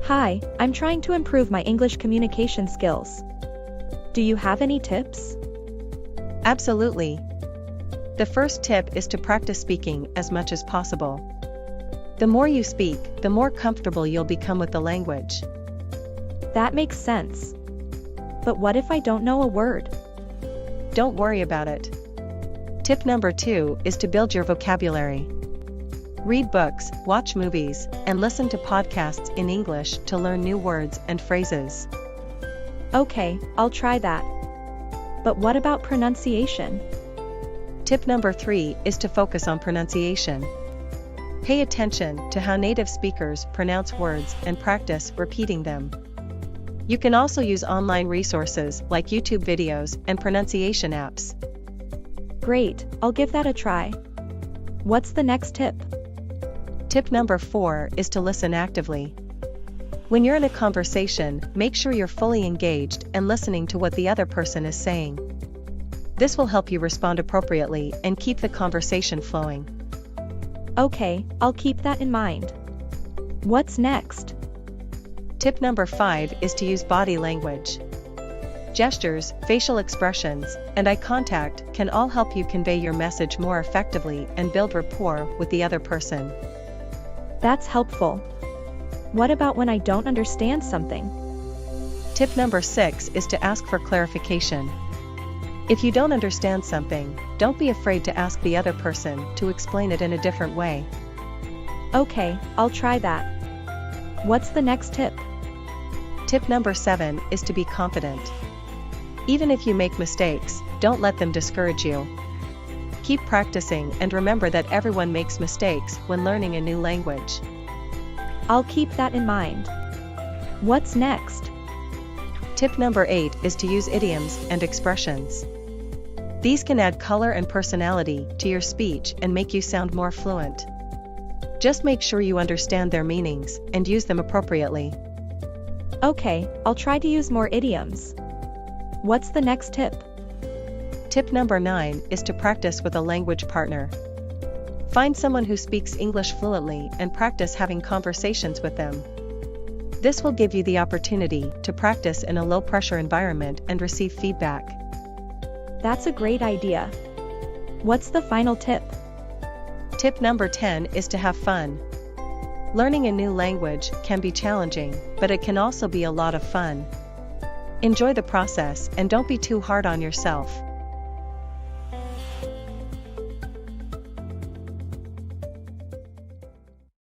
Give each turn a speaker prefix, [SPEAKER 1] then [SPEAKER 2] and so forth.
[SPEAKER 1] Hi, I'm trying to improve my English communication skills. Do you have any tips?
[SPEAKER 2] Absolutely. The first tip is to practice speaking as much as possible. The more you speak, the more comfortable you'll become with the language.
[SPEAKER 1] That makes sense. But what if I don't know a word?
[SPEAKER 2] Don't worry about it. Tip number 2 is to build your vocabulary. Read books, watch movies, and listen to podcasts in English to learn new words and phrases.
[SPEAKER 1] Okay, I'll try that. But what about pronunciation?
[SPEAKER 2] Tip number 3 is to focus on pronunciation. Pay attention to how native speakers pronounce words and practice repeating them. You can also use online resources like YouTube videos and pronunciation apps.
[SPEAKER 1] Great, I'll give that a try. What's the next tip?
[SPEAKER 2] Tip number 4 is to listen actively. When you're in a conversation, make sure you're fully engaged and listening to what the other person is saying. This will help you respond appropriately and keep the conversation flowing.
[SPEAKER 1] Okay, I'll keep that in mind. What's next?
[SPEAKER 2] Tip number 5 is to use body language. Gestures, facial expressions, and eye contact can all help you convey your message more effectively and build rapport with the other person.
[SPEAKER 1] That's helpful. What about when I don't understand something?
[SPEAKER 2] Tip number 6 is to ask for clarification. If you don't understand something, don't be afraid to ask the other person to explain it in a different way.
[SPEAKER 1] Okay, I'll try that. What's the next tip?
[SPEAKER 2] Tip number 7 is to be confident. Even if you make mistakes, don't let them discourage you. Keep practicing and remember that everyone makes mistakes when learning a new language.
[SPEAKER 1] I'll keep that in mind. What's next?
[SPEAKER 2] Tip number 8 is to use idioms and expressions. These can add color and personality to your speech and make you sound more fluent. Just make sure you understand their meanings and use them appropriately.
[SPEAKER 1] Okay, I'll try to use more idioms. What's the next tip?
[SPEAKER 2] Tip number 9 is to practice with a language partner. Find someone who speaks English fluently and practice having conversations with them. This will give you the opportunity to practice in a low-pressure environment and receive feedback.
[SPEAKER 1] That's a great idea. What's the final tip?
[SPEAKER 2] Tip number 10 is to have fun. Learning a new language can be challenging, but it can also be a lot of fun. Enjoy the process and don't be too hard on yourself.